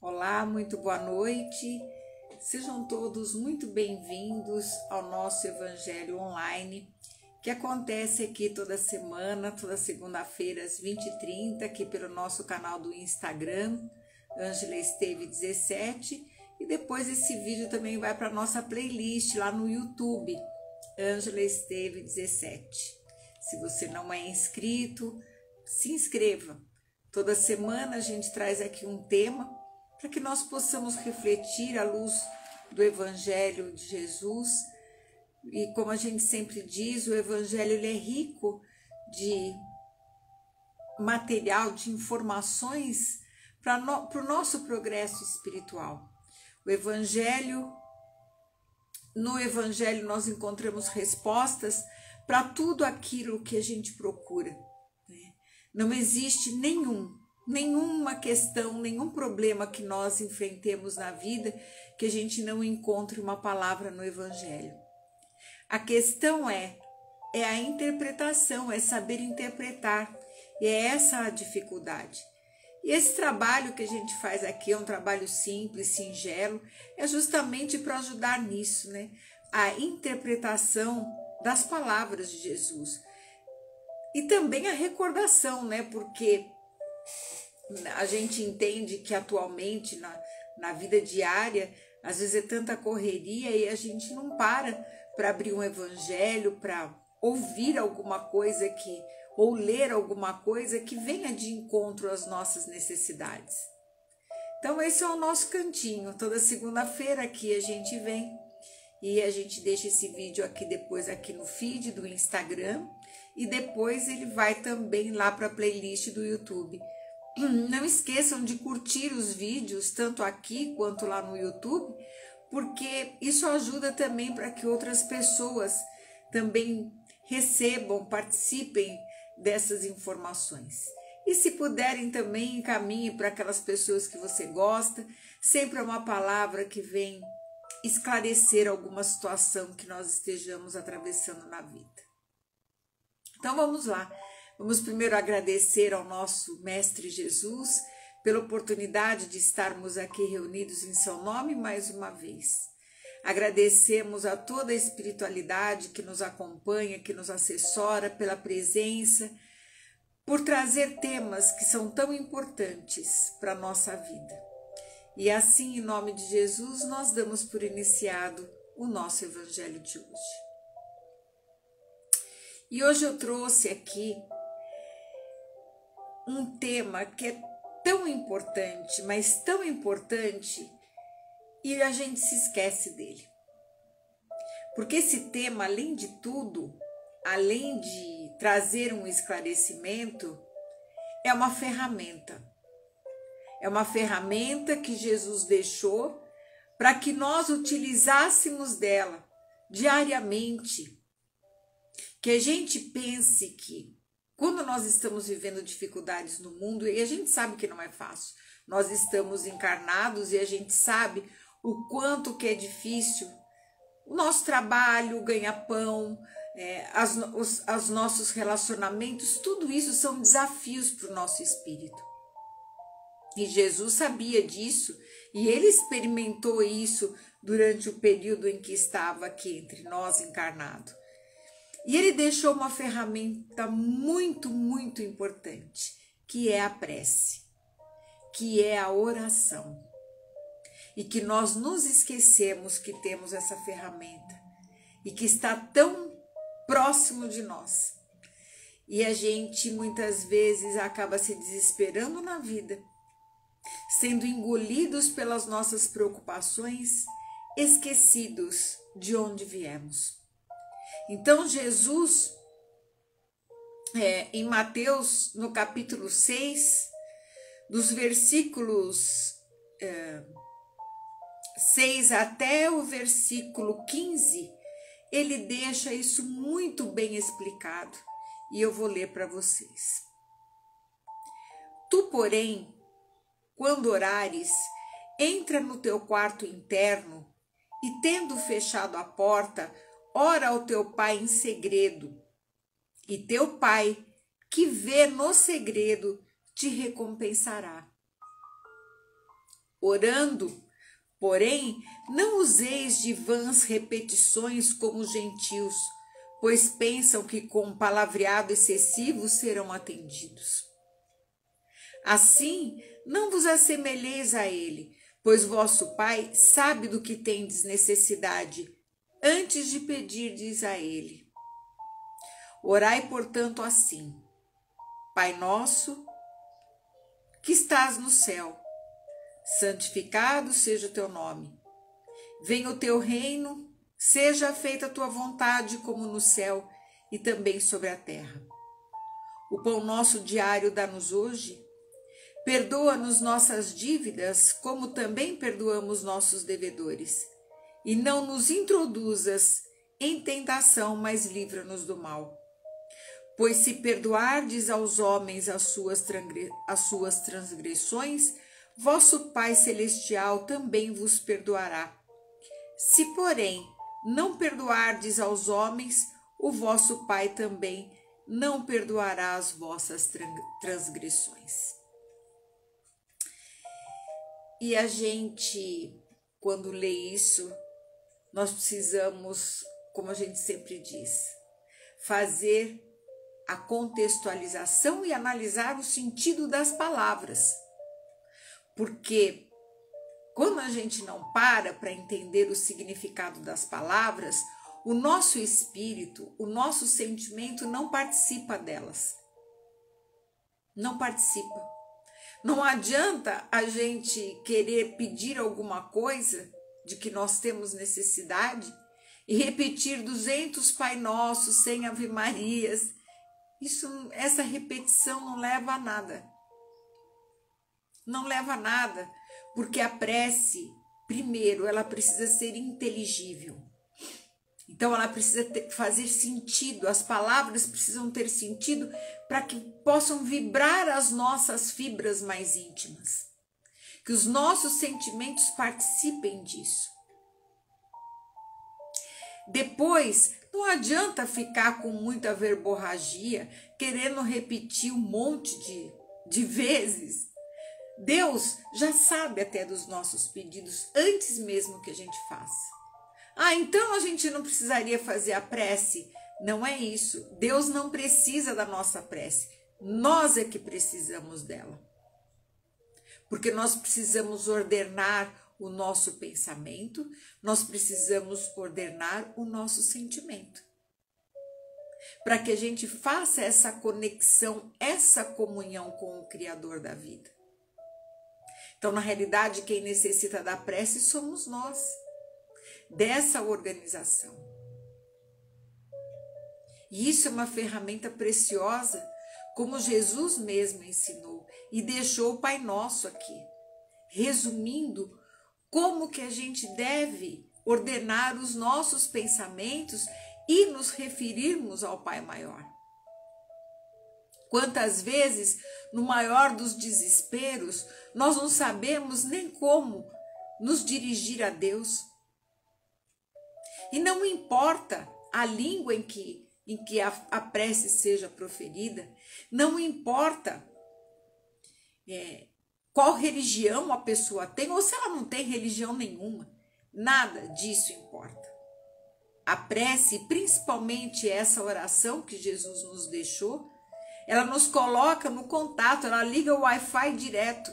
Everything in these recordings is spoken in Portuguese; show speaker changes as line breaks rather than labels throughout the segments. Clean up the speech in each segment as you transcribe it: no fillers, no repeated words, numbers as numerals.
Olá, muito boa noite. Sejam todos muito bem-vindos ao nosso Evangelho Online, que acontece aqui toda semana, toda segunda-feira às 20h30, aqui pelo nosso canal do Instagram, Ângela Esteve 17, e depois esse vídeo também vai para a nossa playlist lá no YouTube, Ângela Esteve 17. Se você não é inscrito, se inscreva. Toda semana a gente traz aqui um tema para que nós possamos refletir à luz do Evangelho de Jesus. E como a gente sempre diz, o Evangelho ele é rico de material, de informações para o nosso progresso espiritual. No Evangelho nós encontramos respostas para tudo aquilo que a gente procura. Não existe nenhuma questão, nenhum problema que nós enfrentemos na vida que a gente não encontre uma palavra no Evangelho. A questão é a interpretação, é saber interpretar, e é essa a dificuldade. E esse trabalho que a gente faz aqui é um trabalho simples, singelo, é justamente para ajudar nisso, né? A interpretação das palavras de Jesus. E também a recordação, né? Porque a gente entende que atualmente na vida diária, às vezes é tanta correria e a gente não para abrir um evangelho, para ouvir alguma coisa ou ler alguma coisa que venha de encontro às nossas necessidades. Então esse é o nosso cantinho. Toda segunda-feira aqui a gente vem e a gente deixa esse vídeo aqui depois aqui no feed do Instagram. E depois ele vai também lá para a playlist do YouTube. Não esqueçam de curtir os vídeos, tanto aqui quanto lá no YouTube, porque isso ajuda também para que outras pessoas também recebam, participem dessas informações. E se puderem também, encaminhe para aquelas pessoas que você gosta. Sempre é uma palavra que vem esclarecer alguma situação que nós estejamos atravessando na vida. Então vamos lá, vamos primeiro agradecer ao nosso Mestre Jesus pela oportunidade de estarmos aqui reunidos em seu nome mais uma vez. Agradecemos a toda a espiritualidade que nos acompanha, que nos assessora pela presença, por trazer temas que são tão importantes para a nossa vida. E assim, em nome de Jesus, nós damos por iniciado o nosso Evangelho de hoje. E hoje eu trouxe aqui um tema que é tão importante, mas tão importante, e a gente se esquece dele. Porque esse tema, além de tudo, além de trazer um esclarecimento, é uma ferramenta. É uma ferramenta que Jesus deixou para que nós utilizássemos dela diariamente. Que a gente pense que quando nós estamos vivendo dificuldades no mundo, e a gente sabe que não é fácil, nós estamos encarnados e a gente sabe o quanto que é difícil o nosso trabalho, ganha-pão, os nossos relacionamentos, tudo isso são desafios para o nosso espírito. E Jesus sabia disso e ele experimentou isso durante o período em que estava aqui entre nós encarnado. E ele deixou uma ferramenta muito, muito importante, que é a prece, que é a oração. E que nós nos esquecemos que temos essa ferramenta e que está tão próximo de nós. E a gente muitas vezes acaba se desesperando na vida, sendo engolidos pelas nossas preocupações, esquecidos de onde viemos. Então Jesus, em Mateus, no capítulo 6, dos versículos 6 até o versículo 15, ele deixa isso muito bem explicado e eu vou ler para vocês. Tu, porém, quando orares, entra no teu quarto interno e, tendo fechado a porta, ora ao teu pai em segredo, e teu pai, que vê no segredo, te recompensará. Orando, porém, não useis de vãs repetições como os gentios, pois pensam que com palavreado excessivo serão atendidos. Assim, não vos assemelheis a ele, pois vosso Pai sabe do que tendes necessidade, antes de pedirdes a ele. Orai, portanto, assim: Pai nosso, que estás no céu, santificado seja o teu nome. Venha o teu reino, seja feita a tua vontade, como no céu e também sobre a terra. O pão nosso diário dá-nos hoje. Perdoa-nos nossas dívidas, como também perdoamos nossos devedores. E não nos introduzas em tentação, mas livra-nos do mal. Pois se perdoardes aos homens as suas transgressões, vosso Pai Celestial também vos perdoará. Se, porém, não perdoardes aos homens, o vosso Pai também não perdoará as vossas transgressões. E a gente, quando lê isso, nós precisamos, como a gente sempre diz, fazer a contextualização e analisar o sentido das palavras. Porque quando a gente não para entender o significado das palavras, o nosso espírito, o nosso sentimento não participa delas. Não participa. Não adianta a gente querer pedir alguma coisa de que nós temos necessidade e repetir 200 Pai Nossos, 100 Ave Marias. Essa repetição não leva a nada. Não leva a nada, porque a prece, primeiro, ela precisa ser inteligível. Então, ela precisa fazer sentido, as palavras precisam ter sentido para que possam vibrar as nossas fibras mais íntimas. Que os nossos sentimentos participem disso. Depois, não adianta ficar com muita verborragia, querendo repetir um monte de vezes. Deus já sabe até dos nossos pedidos antes mesmo que a gente faça. Então a gente não precisaria fazer a prece? Não é isso. Deus não precisa da nossa prece. Nós é que precisamos dela. Porque nós precisamos ordenar o nosso pensamento, nós precisamos ordenar o nosso sentimento. Para que a gente faça essa conexão, essa comunhão com o Criador da vida. Então, na realidade, quem necessita da prece somos nós, dessa organização. E isso é uma ferramenta preciosa, como Jesus mesmo ensinou e deixou o Pai Nosso aqui, resumindo como que a gente deve ordenar os nossos pensamentos e nos referirmos ao Pai Maior. Quantas vezes, no maior dos desesperos, nós não sabemos nem como nos dirigir a Deus. E não importa a língua em que a prece seja proferida, não importa qual religião a pessoa tem, ou se ela não tem religião nenhuma, nada disso importa. A prece, principalmente essa oração que Jesus nos deixou, ela nos coloca no contato, ela liga o Wi-Fi direto.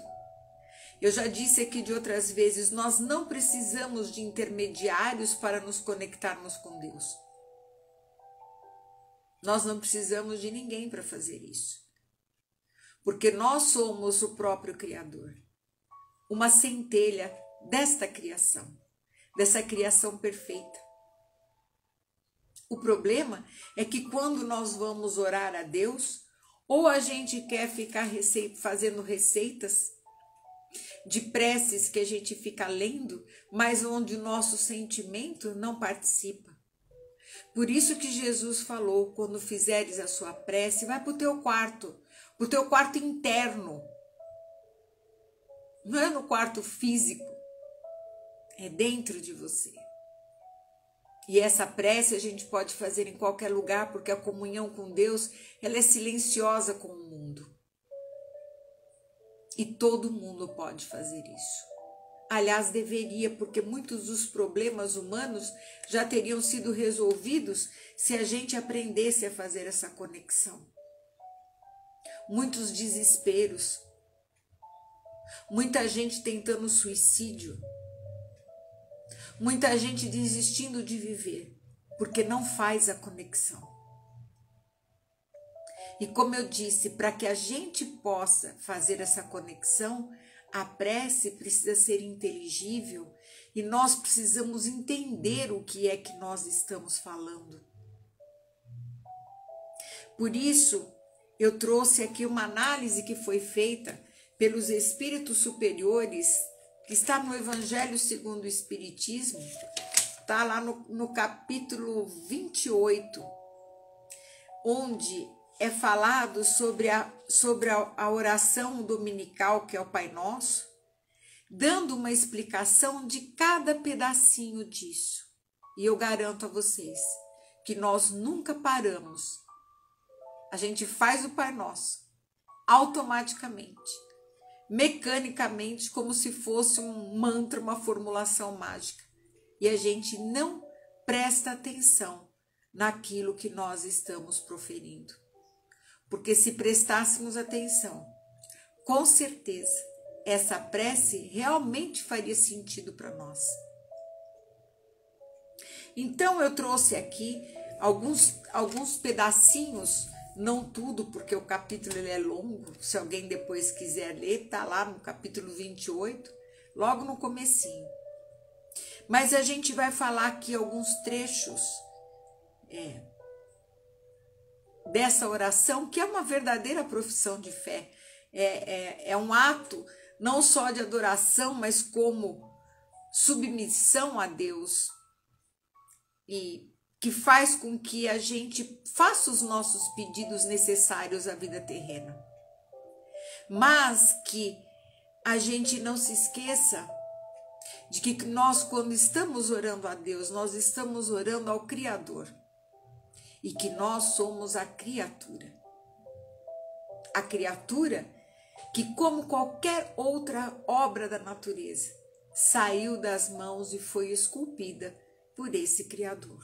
Eu já disse aqui de outras vezes, nós não precisamos de intermediários para nos conectarmos com Deus. Nós não precisamos de ninguém para fazer isso. Porque nós somos o próprio Criador. Uma centelha desta criação perfeita. O problema é que quando nós vamos orar a Deus, ou a gente quer ficar fazendo receitas de preces que a gente fica lendo, mas onde o nosso sentimento não participa. Por isso que Jesus falou, quando fizeres a sua prece, vai para o teu quarto interno. Não é no quarto físico, é dentro de você. E essa prece a gente pode fazer em qualquer lugar, porque a comunhão com Deus, ela é silenciosa com o mundo. E todo mundo pode fazer isso. Aliás, deveria, porque muitos dos problemas humanos já teriam sido resolvidos se a gente aprendesse a fazer essa conexão. Muitos desesperos, muita gente tentando suicídio, muita gente desistindo de viver, porque não faz a conexão. E como eu disse, para que a gente possa fazer essa conexão, a prece precisa ser inteligível e nós precisamos entender o que é que nós estamos falando. Por isso, eu trouxe aqui uma análise que foi feita pelos espíritos superiores, que está no Evangelho segundo o Espiritismo, está lá no capítulo 28, onde é falado sobre a oração dominical, que é o Pai Nosso, dando uma explicação de cada pedacinho disso. E eu garanto a vocês que nós nunca paramos. A gente faz o Pai Nosso automaticamente, mecanicamente, como se fosse um mantra, uma formulação mágica. E a gente não presta atenção naquilo que nós estamos proferindo. Porque se prestássemos atenção, com certeza, essa prece realmente faria sentido para nós. Então eu trouxe aqui alguns pedacinhos, não tudo, porque o capítulo ele é longo, se alguém depois quiser ler, está lá no capítulo 28, logo no comecinho. Mas a gente vai falar aqui alguns trechos dessa oração, que é uma verdadeira profissão de fé. É um ato não só de adoração, mas como submissão a Deus, e que faz com que a gente faça os nossos pedidos necessários à vida terrena. Mas que a gente não se esqueça de que nós, quando estamos orando a Deus, nós estamos orando ao Criador. E que nós somos a criatura. A criatura que, como qualquer outra obra da natureza, saiu das mãos e foi esculpida por esse Criador.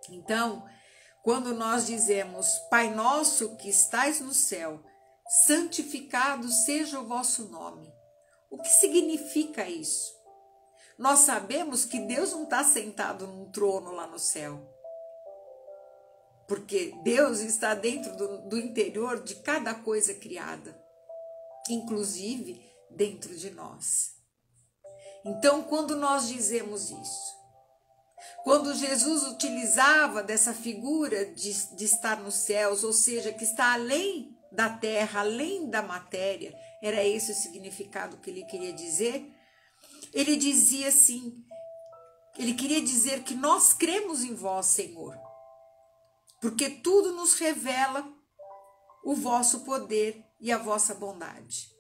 Então, quando nós dizemos, Pai nosso que estais no céu, santificado seja o vosso nome. O que significa isso? Nós sabemos que Deus não está sentado num trono lá no céu. Porque Deus está dentro do interior de cada coisa criada, inclusive dentro de nós. Então, quando nós dizemos isso, quando Jesus utilizava dessa figura de estar nos céus, ou seja, que está além da terra, além da matéria, era esse o significado que ele queria dizer, ele dizia assim, ele queria dizer que nós cremos em vós, Senhor, porque tudo nos revela o vosso poder e a vossa bondade.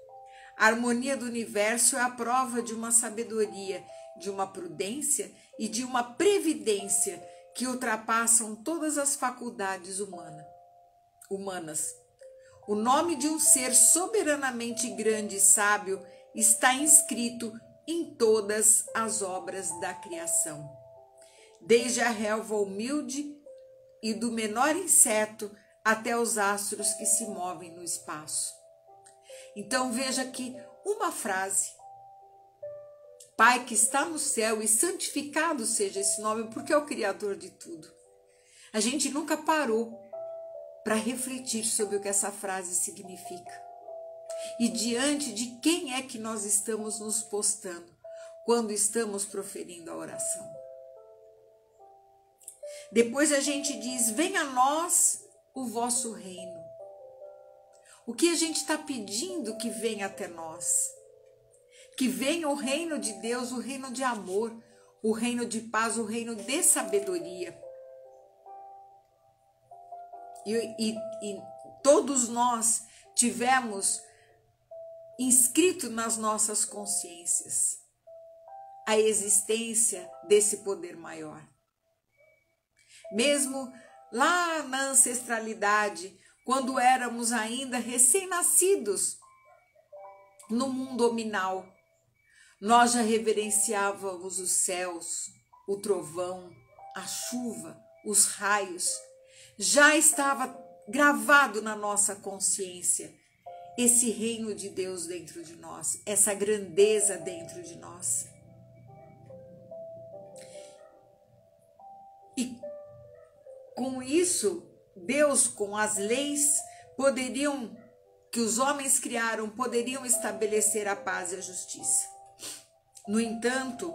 A harmonia do universo é a prova de uma sabedoria, de uma prudência e de uma previdência que ultrapassam todas as faculdades humanas. O nome de um ser soberanamente grande e sábio está inscrito em todas as obras da criação, desde a relva humilde e do menor inseto até os astros que se movem no espaço. Então veja aqui uma frase. Pai que está no céu e santificado seja esse nome, porque é o Criador de tudo. A gente nunca parou para refletir sobre o que essa frase significa. E diante de quem é que nós estamos nos postando quando estamos proferindo a oração. Depois a gente diz, venha a nós o vosso reino. O que a gente está pedindo que venha até nós? Que venha o reino de Deus, o reino de amor, o reino de paz, o reino de sabedoria. E todos nós tivemos inscrito nas nossas consciências a existência desse poder maior. Mesmo lá na ancestralidade, quando éramos ainda recém-nascidos no mundo hominal, Nós já reverenciávamos os céus, o trovão, a chuva, os raios. Já estava gravado na nossa consciência esse reino de Deus dentro de nós, essa grandeza dentro de nós. E com isso, Deus, com as leis que os homens criaram, poderiam estabelecer a paz e a justiça. No entanto,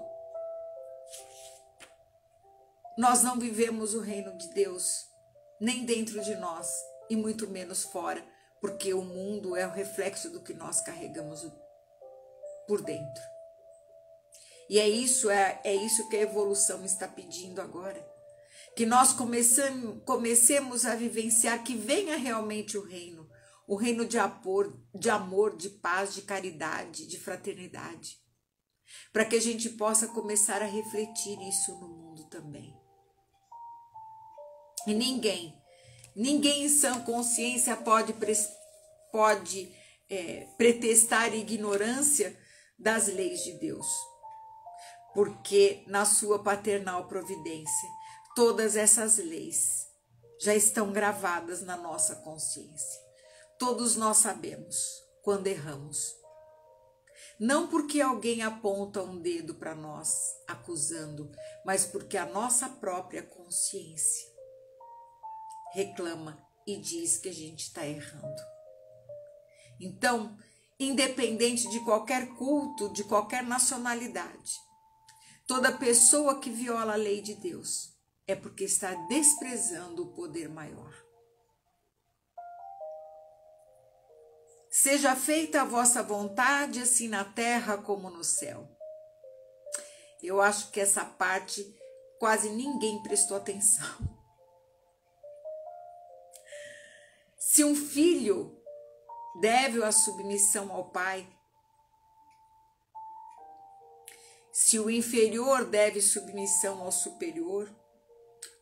nós não vivemos o reino de Deus, nem dentro de nós, e muito menos fora, porque o mundo é o reflexo do que nós carregamos por dentro. E é isso que a evolução está pedindo agora. Que nós comecemos a vivenciar que venha realmente o reino de amor, de paz, de caridade, de fraternidade. Para que a gente possa começar a refletir isso no mundo também. E ninguém em sã consciência pode pretextar ignorância das leis de Deus, porque na sua paternal providência, todas essas leis já estão gravadas na nossa consciência. Todos nós sabemos quando erramos. Não porque alguém aponta um dedo para nós, acusando, mas porque a nossa própria consciência reclama e diz que a gente está errando. Então, independente de qualquer culto, de qualquer nacionalidade, toda pessoa que viola a lei de Deus é porque está desprezando o poder maior. Seja feita a vossa vontade, assim na terra como no céu. Eu acho que essa parte quase ninguém prestou atenção. Se um filho deve a submissão ao pai, se o inferior deve submissão ao superior,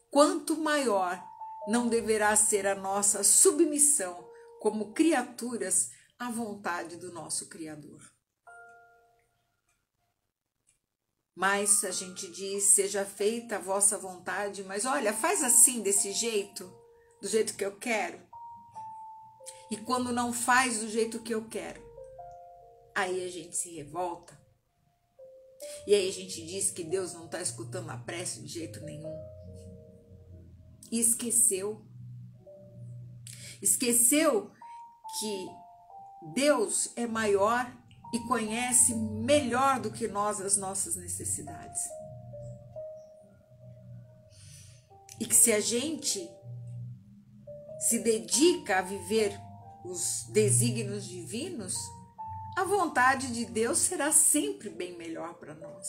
quanto maior não deverá ser a nossa submissão como criaturas à vontade do nosso Criador. Mas a gente diz, seja feita a vossa vontade, mas olha, faz assim, desse jeito, do jeito que eu quero. E quando não faz do jeito que eu quero, aí a gente se revolta. E aí a gente diz que Deus não está escutando a prece de jeito nenhum. E esqueceu que Deus é maior e conhece melhor do que nós as nossas necessidades. E que se a gente se dedica a viver os desígnios divinos, a vontade de Deus será sempre bem melhor para nós.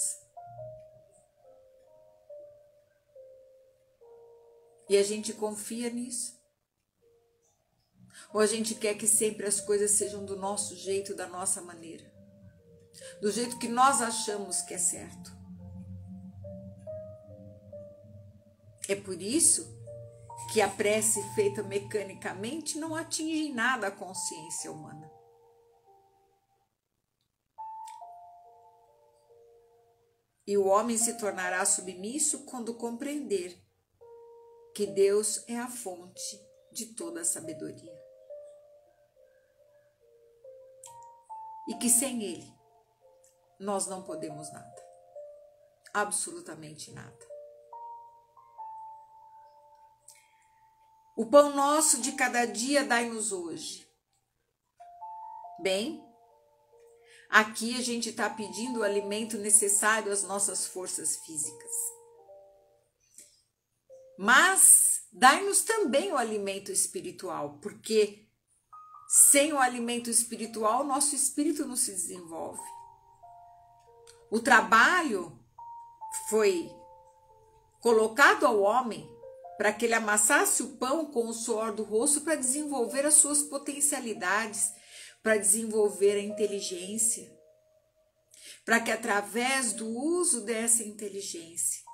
E a gente confia nisso? Ou a gente quer que sempre as coisas sejam do nosso jeito, da nossa maneira? Do jeito que nós achamos que é certo? É por isso que a prece feita mecanicamente não atinge em nada a consciência humana. E o homem se tornará submisso quando compreender que Deus é a fonte de toda a sabedoria. E que sem Ele nós não podemos nada. Absolutamente nada. O pão nosso de cada dia dai-nos hoje. Bem, aqui a gente está pedindo o alimento necessário às nossas forças físicas. Mas dai-nos também o alimento espiritual, porque sem o alimento espiritual, nosso espírito não se desenvolve. O trabalho foi colocado ao homem para que ele amassasse o pão com o suor do rosto para desenvolver as suas potencialidades, para desenvolver a inteligência, para que através do uso dessa inteligência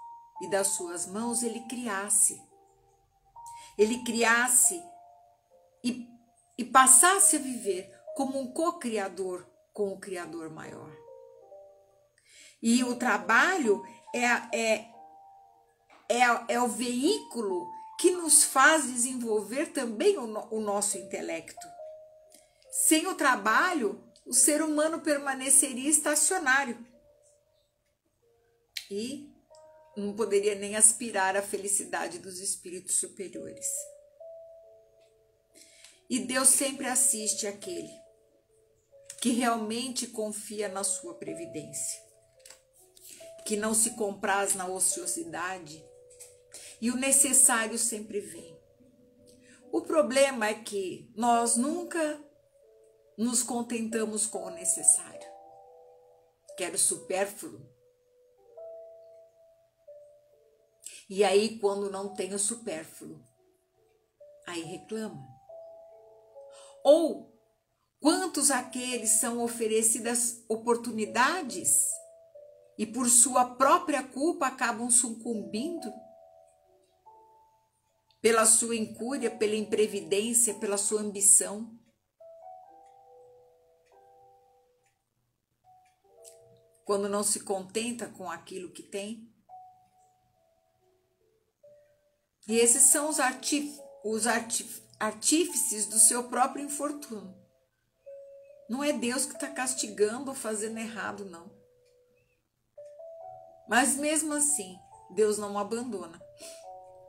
e das suas mãos ele criasse e passasse a viver como um co-criador com o Criador maior. E o trabalho é o veículo que nos faz desenvolver também o nosso intelecto. Sem o trabalho, o ser humano permaneceria estacionário e não poderia nem aspirar à felicidade dos espíritos superiores. E Deus sempre assiste aquele que realmente confia na sua previdência, que não se compraz na ociosidade, e o necessário sempre vem. O problema é que nós nunca nos contentamos com o necessário. Quero supérfluo. E aí, quando não tem o supérfluo, aí reclama. Ou quantos aqueles são oferecidas oportunidades e por sua própria culpa acabam sucumbindo pela sua incúria, pela imprevidência, pela sua ambição. Quando não se contenta com aquilo que tem. E esses são os artífices do seu próprio infortúnio. Não é Deus que está castigando ou fazendo errado, não. Mas mesmo assim, Deus não abandona,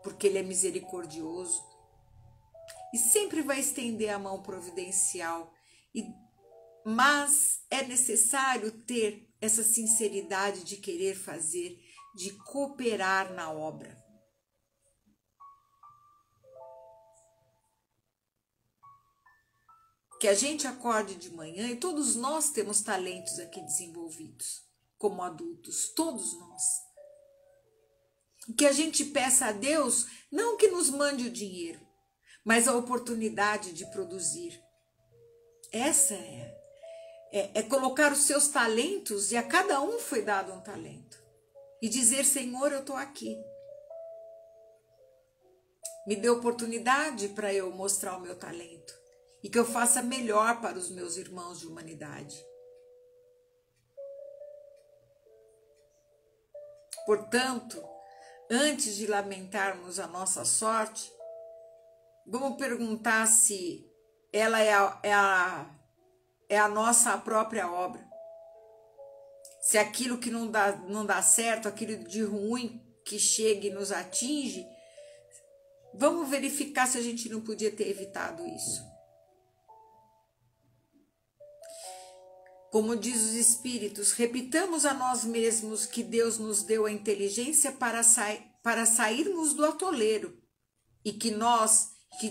porque Ele é misericordioso e sempre vai estender a mão providencial. Mas é necessário ter essa sinceridade de querer fazer, de cooperar na obra. Que a gente acorde de manhã, e todos nós temos talentos aqui desenvolvidos, como adultos, todos nós. Que a gente peça a Deus, não que nos mande o dinheiro, mas a oportunidade de produzir. Essa é colocar os seus talentos, e a cada um foi dado um talento. E dizer, Senhor, eu estou aqui. Me dê oportunidade para eu mostrar o meu talento. E que eu faça melhor para os meus irmãos de humanidade. Portanto, antes de lamentarmos a nossa sorte, vamos perguntar se ela é a nossa própria obra. Se aquilo que não dá certo, aquilo de ruim que chega e nos atinge, vamos verificar se a gente não podia ter evitado isso. Como diz os Espíritos, repitamos a nós mesmos que Deus nos deu a inteligência para sairmos do atoleiro e que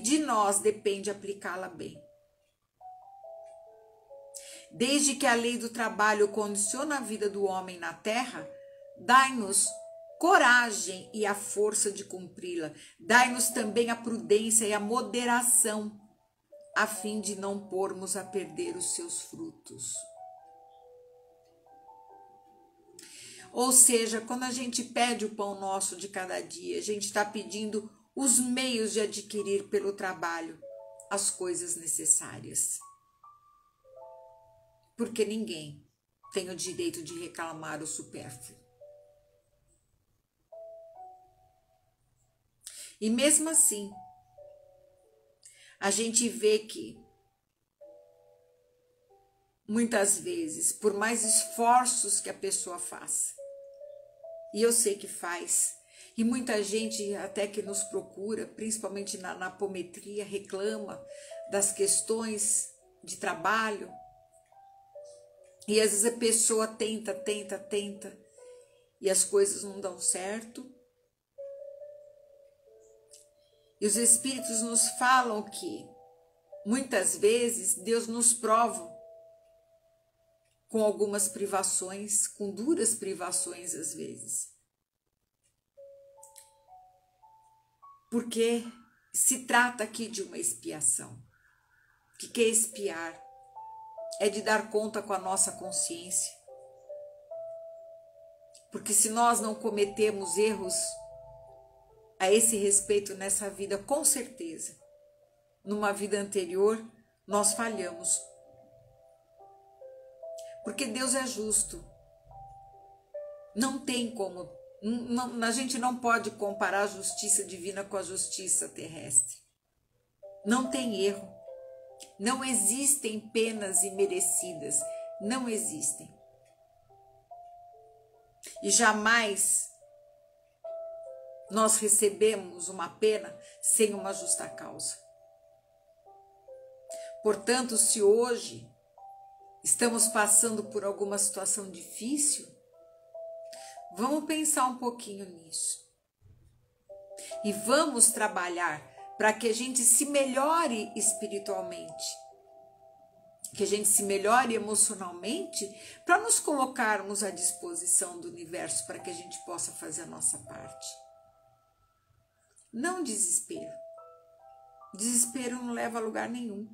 de nós depende aplicá-la bem. Desde que a lei do trabalho condiciona a vida do homem na terra, dai-nos coragem e a força de cumpri-la. Dai-nos também a prudência e a moderação, a fim de não pormos a perder os seus frutos. Ou seja, quando a gente pede o pão nosso de cada dia, a gente está pedindo os meios de adquirir pelo trabalho as coisas necessárias. Porque ninguém tem o direito de reclamar o supérfluo. E mesmo assim, a gente vê que muitas vezes, por mais esforços que a pessoa faça, e eu sei que faz, e muita gente até que nos procura, principalmente na apometria, reclama das questões de trabalho, e às vezes a pessoa tenta, e as coisas não dão certo. E os Espíritos nos falam que muitas vezes Deus nos prova com algumas privações, com duras privações às vezes. Porque se trata aqui de uma expiação. O que é expiar? É de dar conta com a nossa consciência. Porque se nós não cometemos erros a esse respeito nessa vida, com certeza, numa vida anterior, nós falhamos. Porque Deus é justo. Não tem como, a gente não pode comparar a justiça divina com a justiça terrestre. Não tem erro. Não existem penas imerecidas. Não existem. E jamais nós recebemos uma pena sem uma justa causa. Portanto, se hoje estamos passando por alguma situação difícil, vamos pensar um pouquinho nisso. E vamos trabalhar para que a gente se melhore espiritualmente, que a gente se melhore emocionalmente, para nos colocarmos à disposição do universo para que a gente possa fazer a nossa parte. Não desespero. Desespero não leva a lugar nenhum.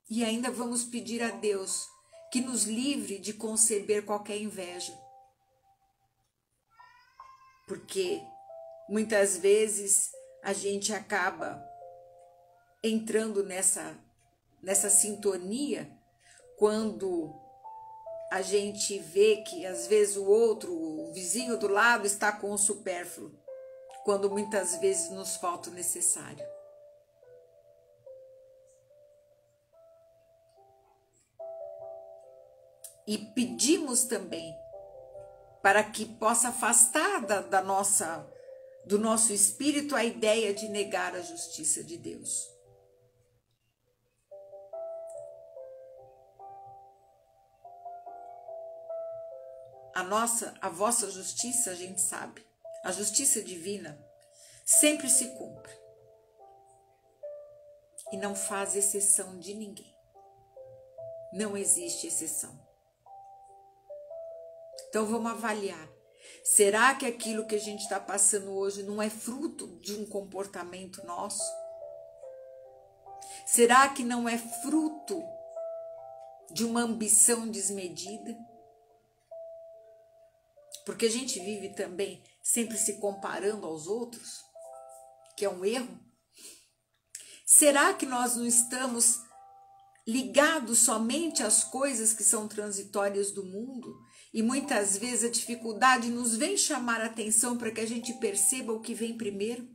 E ainda vamos pedir a Deus que nos livre de conceber qualquer inveja. Porque muitas vezes a gente acaba entrando nessa sintonia quando a gente vê que às vezes o vizinho do lado está com o supérfluo, quando muitas vezes nos falta o necessário. E pedimos também para que possa afastar do nosso espírito a ideia de negar a justiça de Deus. A vossa justiça, a gente sabe, a justiça divina sempre se cumpre e não faz exceção de ninguém. Não existe exceção. Então vamos avaliar. Será que aquilo que a gente está passando hoje não é fruto de um comportamento nosso? Será que não é fruto de uma ambição desmedida? Porque a gente vive também sempre se comparando aos outros, que é um erro. Será que nós não estamos ligados somente às coisas que são transitórias do mundo? E muitas vezes a dificuldade nos vem chamar a atenção para que a gente perceba o que vem primeiro.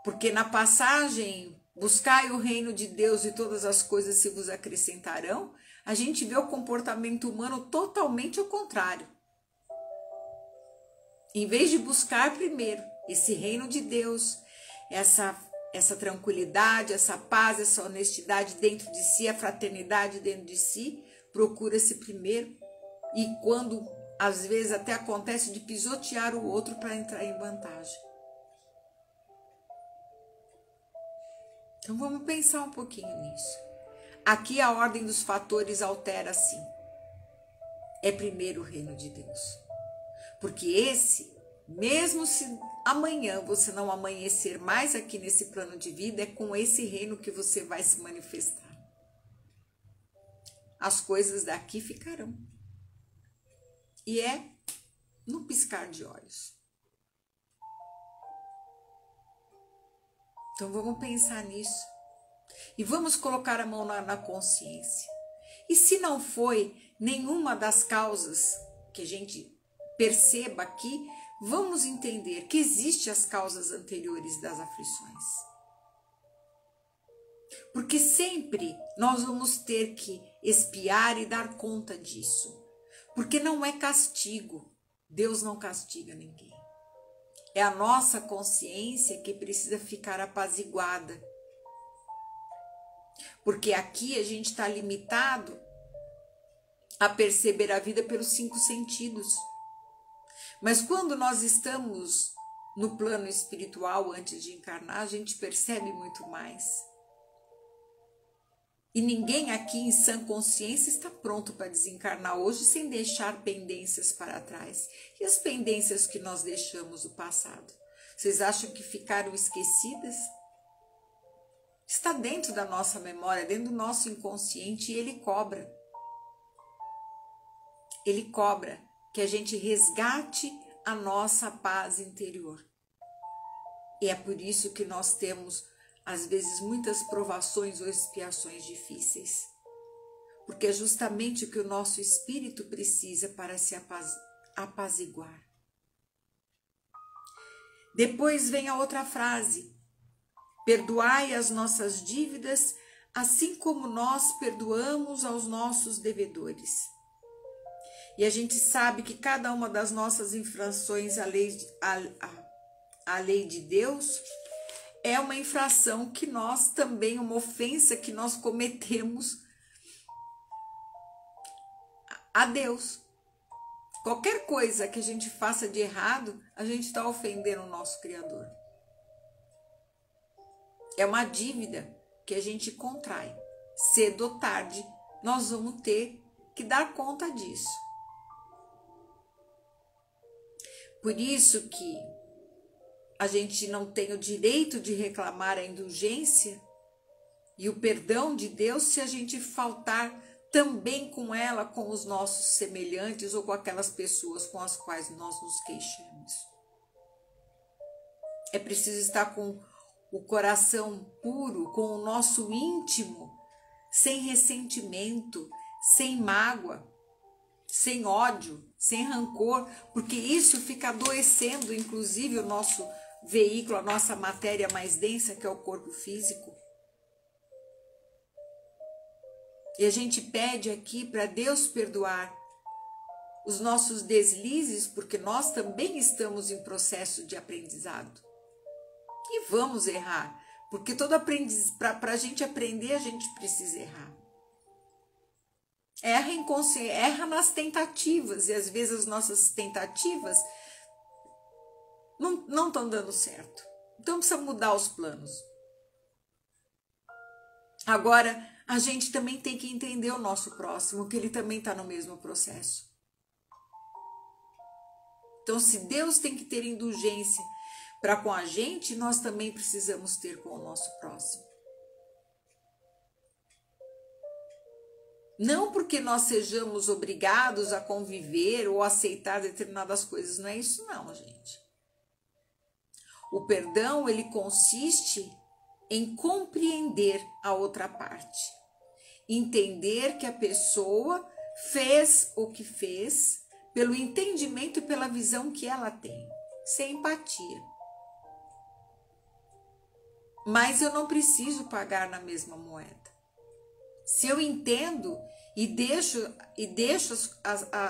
Porque na passagem, buscai o reino de Deus e todas as coisas se vos acrescentarão, a gente vê o comportamento humano totalmente ao contrário. Em vez de buscar primeiro esse reino de Deus, essa tranquilidade, essa paz, essa honestidade dentro de si, a fraternidade dentro de si, procura-se primeiro, e quando às vezes até acontece de pisotear o outro para entrar em vantagem. Então vamos pensar um pouquinho nisso. Aqui a ordem dos fatores altera sim. É primeiro o reino de Deus. Porque esse, mesmo se amanhã você não amanhecer mais aqui nesse plano de vida, é com esse reino que você vai se manifestar. As coisas daqui ficarão. E é no piscar de olhos. Então vamos pensar nisso. E vamos colocar a mão na consciência. E se não foi nenhuma das causas que a gente perceba aqui, vamos entender que existem as causas anteriores das aflições. Porque sempre nós vamos ter que espiar e dar conta disso. Porque não é castigo. Deus não castiga ninguém. É a nossa consciência que precisa ficar apaziguada. Porque aqui a gente está limitado a perceber a vida pelos 5 sentidos. Mas quando nós estamos no plano espiritual antes de encarnar, a gente percebe muito mais. E ninguém aqui em sã consciência está pronto para desencarnar hoje sem deixar pendências para trás. E as pendências que nós deixamos do passado? Vocês acham que ficaram esquecidas? Está dentro da nossa memória, dentro do nosso inconsciente, e ele cobra. Ele cobra que a gente resgate a nossa paz interior. E é por isso que nós temos, às vezes, muitas provações ou expiações difíceis. porque é justamente o que o nosso espírito precisa para se apaziguar. Depois vem a outra frase: perdoai as nossas dívidas, assim como nós perdoamos aos nossos devedores. E a gente sabe que cada uma das nossas infrações à lei de Deus é uma infração que nós também, uma ofensa que nós cometemos a Deus. Qualquer coisa que a gente faça de errado, a gente está ofendendo o nosso Criador. É uma dívida que a gente contrai. Cedo ou tarde, nós vamos ter que dar conta disso. Por isso que a gente não tem o direito de reclamar a indulgência e o perdão de Deus se a gente faltar também com ela, com os nossos semelhantes ou com aquelas pessoas com as quais nós nos queixamos. É preciso estar com o coração puro, com o nosso íntimo, sem ressentimento, sem mágoa, sem ódio, sem rancor, porque isso fica adoecendo, inclusive, o nosso veículo, a nossa matéria mais densa, que é o corpo físico. E a gente pede aqui para Deus perdoar os nossos deslizes, porque nós também estamos em processo de aprendizado. E vamos errar, porque para a gente aprender, a gente precisa errar. Erra nas tentativas, e às vezes as nossas tentativas não estão dando certo. Então precisa mudar os planos. Agora, a gente também tem que entender o nosso próximo, que ele também está no mesmo processo. Então, se Deus tem que ter indulgência para com a gente, nós também precisamos ter com o nosso próximo. Não porque nós sejamos obrigados a conviver ou aceitar determinadas coisas, não é isso não, gente. O perdão, ele consiste em compreender a outra parte. Entender que a pessoa fez o que fez pelo entendimento e pela visão que ela tem. Sem empatia. Mas eu não preciso pagar na mesma moeda. Se eu entendo e deixo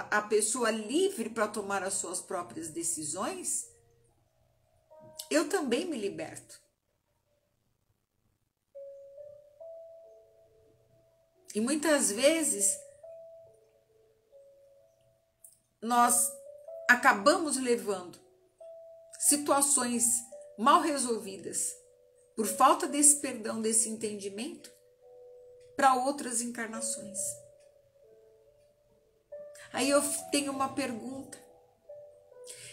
a pessoa livre para tomar as suas próprias decisões, eu também me liberto. E muitas vezes nós acabamos levando situações mal resolvidas por falta desse perdão, desse entendimento, para outras encarnações. Aí eu tenho uma pergunta.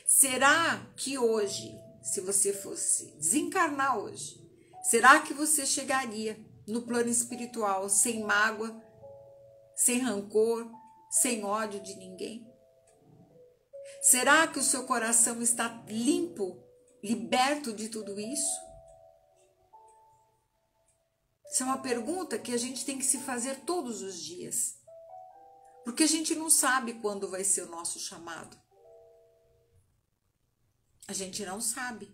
Será que hoje, se você fosse desencarnar hoje, será que você chegaria no plano espiritual sem mágoa, sem rancor, sem ódio de ninguém? Será que o seu coração está limpo, liberto de tudo isso? Isso é uma pergunta que a gente tem que se fazer todos os dias. Porque a gente não sabe quando vai ser o nosso chamado. A gente não sabe.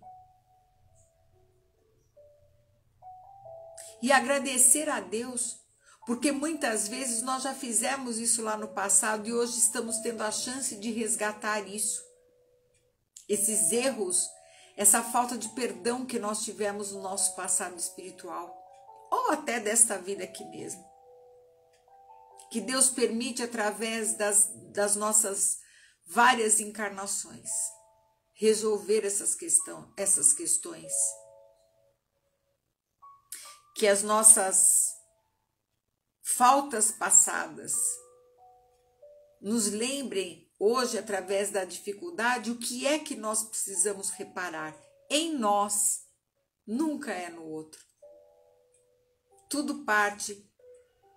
E agradecer a Deus, porque muitas vezes nós já fizemos isso lá no passado e hoje estamos tendo a chance de resgatar isso. Esses erros, essa falta de perdão que nós tivemos no nosso passado espiritual. Ou até desta vida aqui mesmo. Que Deus permite, através das nossas várias encarnações, resolver essas questões. Que as nossas faltas passadas nos lembrem hoje, através da dificuldade, o que é que nós precisamos reparar em nós, nunca é no outro. Tudo parte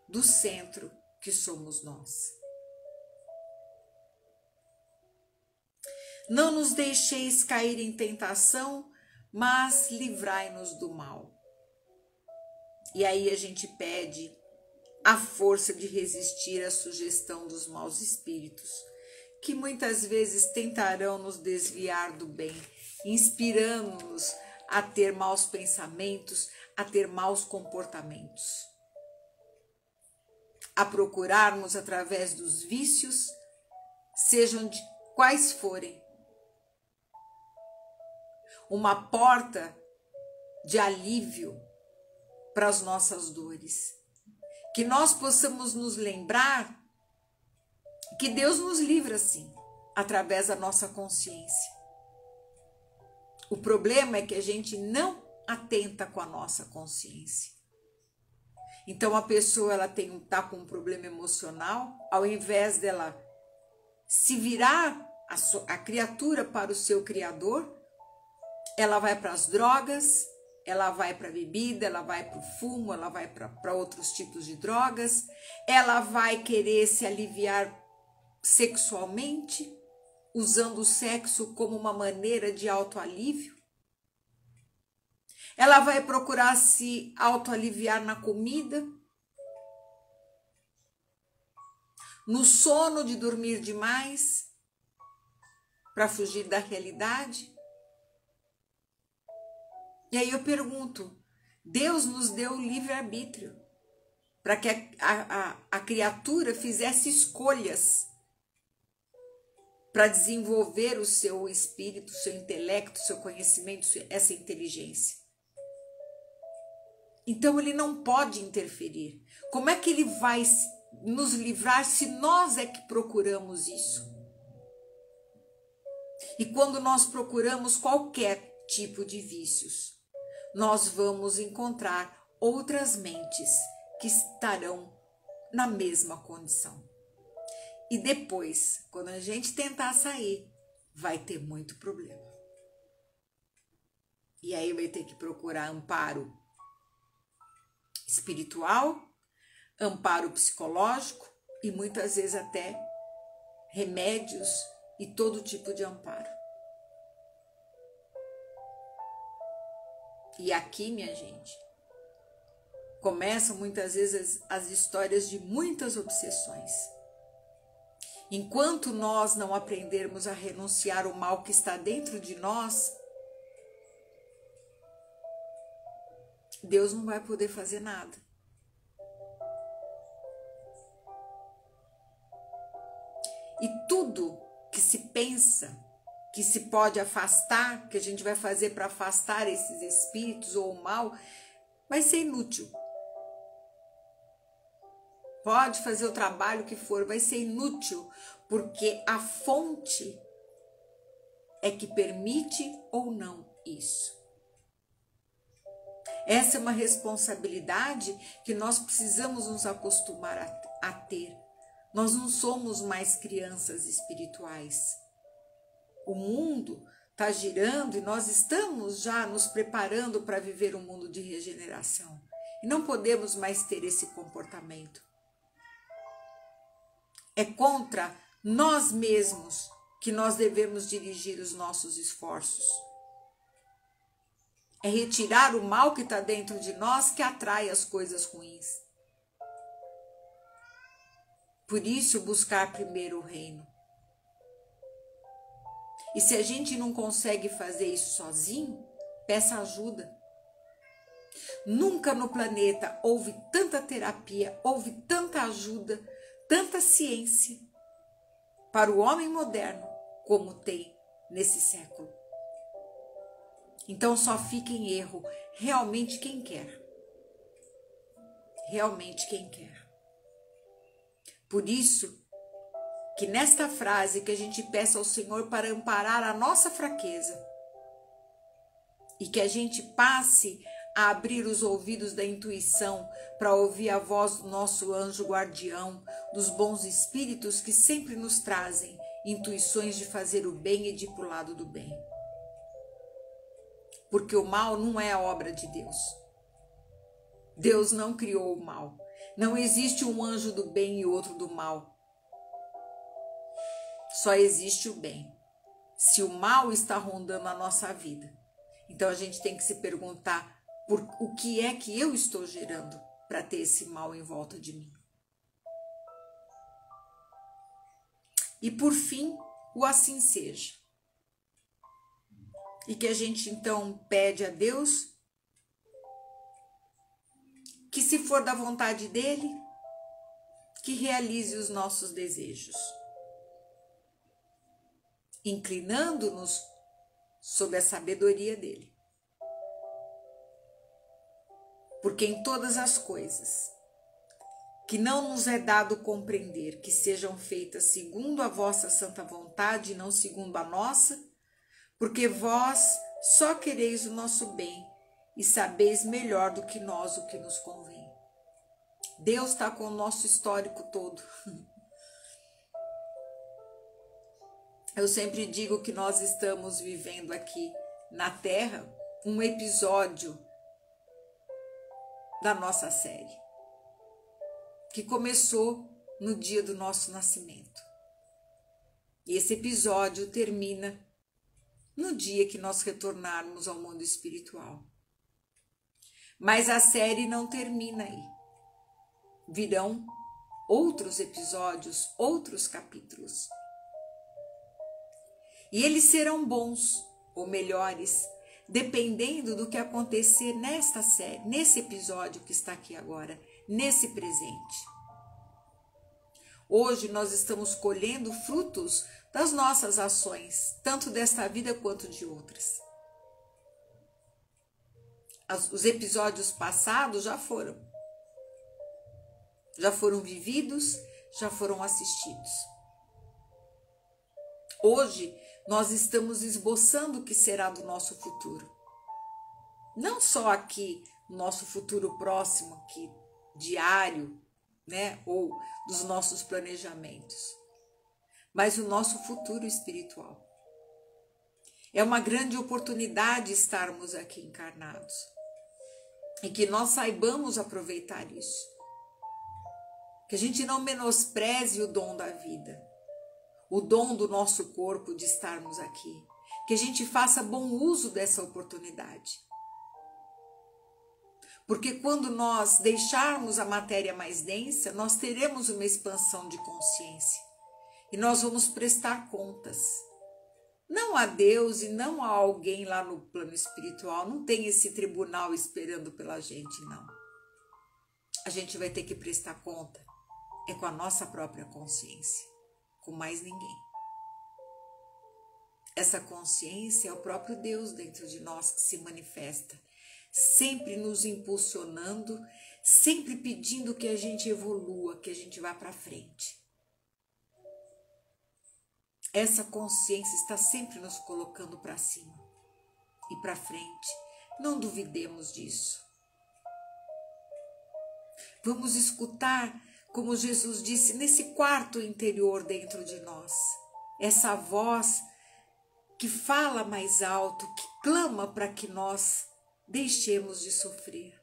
do centro que somos nós. Não nos deixeis cair em tentação, mas livrai-nos do mal. E aí a gente pede a força de resistir à sugestão dos maus espíritos, que muitas vezes tentarão nos desviar do bem, inspirando-nos a ter maus pensamentos, a ter maus comportamentos, a procurarmos através dos vícios, sejam de quais forem, uma porta de alívio para as nossas dores. Que nós possamos nos lembrar que Deus nos livra assim, através da nossa consciência. O problema é que a gente não atenta com a nossa consciência. Então a pessoa ela tá com um problema emocional, ao invés dela se virar a criatura para o seu Criador, ela vai para as drogas, ela vai para a bebida, ela vai para o fumo, ela vai para outros tipos de drogas, ela vai querer se aliviar sexualmente, usando o sexo como uma maneira de autoalívio. Ela vai procurar se autoaliviar na comida, no sono de dormir demais, para fugir da realidade. E aí eu pergunto, Deus nos deu o livre-arbítrio para que a criatura fizesse escolhas para desenvolver o seu espírito, o seu intelecto, o seu conhecimento, essa inteligência. Então ele não pode interferir. Como é que ele vai nos livrar se nós é que procuramos isso? E quando nós procuramos qualquer tipo de vícios, nós vamos encontrar outras mentes que estarão na mesma condição. E depois, quando a gente tentar sair, vai ter muito problema. E aí vai ter que procurar amparo espiritual, amparo psicológico e muitas vezes até remédios e todo tipo de amparo. E aqui, minha gente, começam muitas vezes as histórias de muitas obsessões. Enquanto nós não aprendermos a renunciar ao mal que está dentro de nós, Deus não vai poder fazer nada. E tudo que se pensa que se pode afastar, que a gente vai fazer para afastar esses espíritos ou o mal, vai ser inútil. Pode fazer o trabalho que for, vai ser inútil, porque a fonte é que permite ou não isso. Essa é uma responsabilidade que nós precisamos nos acostumar a ter. Nós não somos mais crianças espirituais. O mundo está girando e nós estamos já nos preparando para viver um mundo de regeneração. E não podemos mais ter esse comportamento. É contra nós mesmos que nós devemos dirigir os nossos esforços. É retirar o mal que está dentro de nós que atrai as coisas ruins. Por isso, buscar primeiro o reino. E se a gente não consegue fazer isso sozinho, peça ajuda. Nunca no planeta houve tanta terapia, houve tanta ajuda, tanta ciência para o homem moderno como tem nesse século. Então só fica em erro realmente quem quer. Realmente quem quer. Por isso que nesta frase que a gente peça ao Senhor para amparar a nossa fraqueza e que a gente passe a abrir os ouvidos da intuição para ouvir a voz do nosso anjo guardião, dos bons espíritos que sempre nos trazem intuições de fazer o bem e de ir para o lado do bem. Porque o mal não é a obra de Deus. Deus não criou o mal. Não existe um anjo do bem e outro do mal. Só existe o bem. Se o mal está rondando a nossa vida, então a gente tem que se perguntar por o que é que eu estou gerando para ter esse mal em volta de mim. E por fim, o assim seja. E que a gente então pede a Deus que, se for da vontade dele, que realize os nossos desejos, inclinando-nos sob a sabedoria dele. Porque em todas as coisas que não nos é dado compreender, que sejam feitas segundo a vossa santa vontade e não segundo a nossa, porque vós só quereis o nosso bem e sabeis melhor do que nós o que nos convém. Deus está com o nosso histórico todo. Eu sempre digo que nós estamos vivendo aqui na Terra um episódio da nossa série, que começou no dia do nosso nascimento. E esse episódio termina no dia que nós retornarmos ao mundo espiritual. Mas a série não termina aí. Virão outros episódios, outros capítulos. E eles serão bons ou melhores, dependendo do que acontecer nesta série, nesse episódio que está aqui agora, nesse presente. Hoje nós estamos colhendo frutos das nossas ações, tanto desta vida quanto de outras. Os episódios passados já foram vividos, já foram assistidos. Hoje nós estamos esboçando o que será do nosso futuro. Não só aqui, nosso futuro próximo, aqui, diário, né, ou dos nossos planejamentos, mas o nosso futuro espiritual. É uma grande oportunidade estarmos aqui encarnados e que nós saibamos aproveitar isso. Que a gente não menospreze o dom da vida, o dom do nosso corpo de estarmos aqui. Que a gente faça bom uso dessa oportunidade. Porque quando nós deixarmos a matéria mais densa, nós teremos uma expansão de consciência. E nós vamos prestar contas. Não a Deus e não a alguém lá no plano espiritual. Não tem esse tribunal esperando pela gente, não. A gente vai ter que prestar conta. É com a nossa própria consciência. Com mais ninguém. Essa consciência é o próprio Deus dentro de nós que se manifesta. Sempre nos impulsionando, sempre pedindo que a gente evolua, que a gente vá para frente. Essa consciência está sempre nos colocando para cima e para frente. Não duvidemos disso. Vamos escutar, como Jesus disse, nesse quarto interior dentro de nós. Essa voz que fala mais alto, que clama para que nós deixemos de sofrer.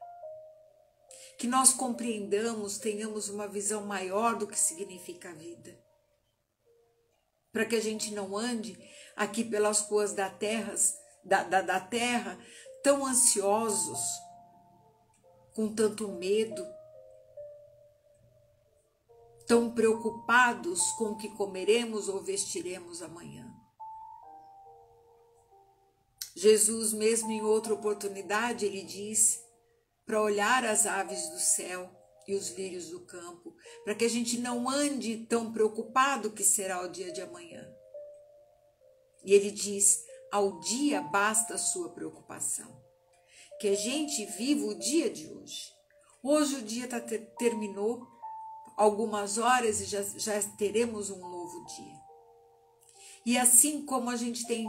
Que nós compreendamos, tenhamos uma visão maior do que significa a vida. Para que a gente não ande aqui pelas ruas da terra tão ansiosos, com tanto medo, tão preocupados com o que comeremos ou vestiremos amanhã. Jesus, mesmo em outra oportunidade, ele diz para olhar as aves do céu e os lírios do campo, para que a gente não ande tão preocupado que será o dia de amanhã. E ele diz, ao dia basta a sua preocupação, que a gente viva o dia de hoje. Hoje o dia terminou, algumas horas e já teremos um novo dia. E assim como a gente tem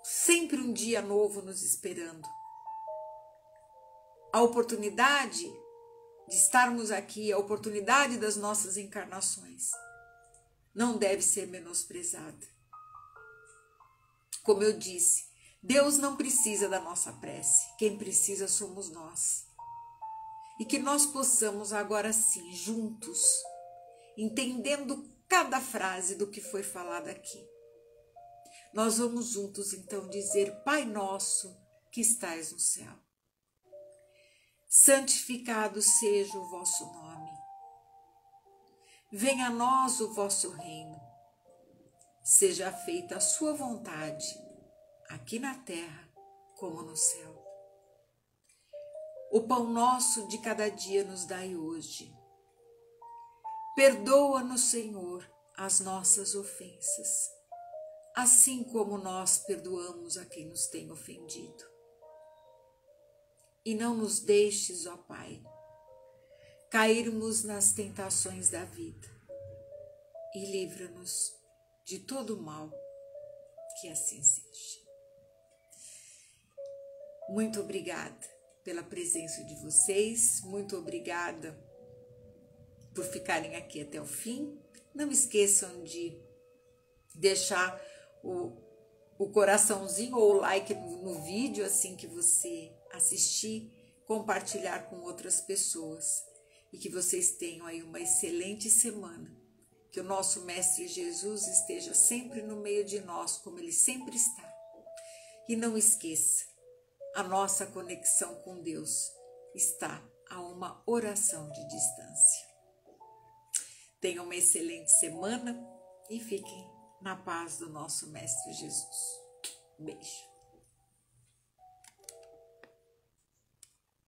sempre um dia novo nos esperando, a oportunidade de estarmos aqui, a oportunidade das nossas encarnações, não deve ser menosprezada. Como eu disse, Deus não precisa da nossa prece, quem precisa somos nós. E que nós possamos agora sim, juntos, entendendo cada frase do que foi falado aqui. Nós vamos juntos então dizer, Pai nosso que estais no céu. santificado seja o vosso nome. Venha a nós o vosso reino. Seja feita a sua vontade, aqui na terra como no céu. O pão nosso de cada dia nos dai hoje. Perdoa-nos, Senhor, as nossas ofensas, assim como nós perdoamos a quem nos tem ofendido. E não nos deixes, ó Pai, cairmos nas tentações da vida, e livra-nos de todo mal, que assim seja. Muito obrigada pela presença de vocês, muito obrigada por ficarem aqui até o fim. Não esqueçam de deixar o coraçãozinho ou o like no vídeo assim que você assistir, compartilhar com outras pessoas e que vocês tenham aí uma excelente semana. Que o nosso Mestre Jesus esteja sempre no meio de nós, como Ele sempre está. E não esqueça, a nossa conexão com Deus está a uma oração de distância. Tenham uma excelente semana e fiquem na paz do nosso Mestre Jesus. Beijo.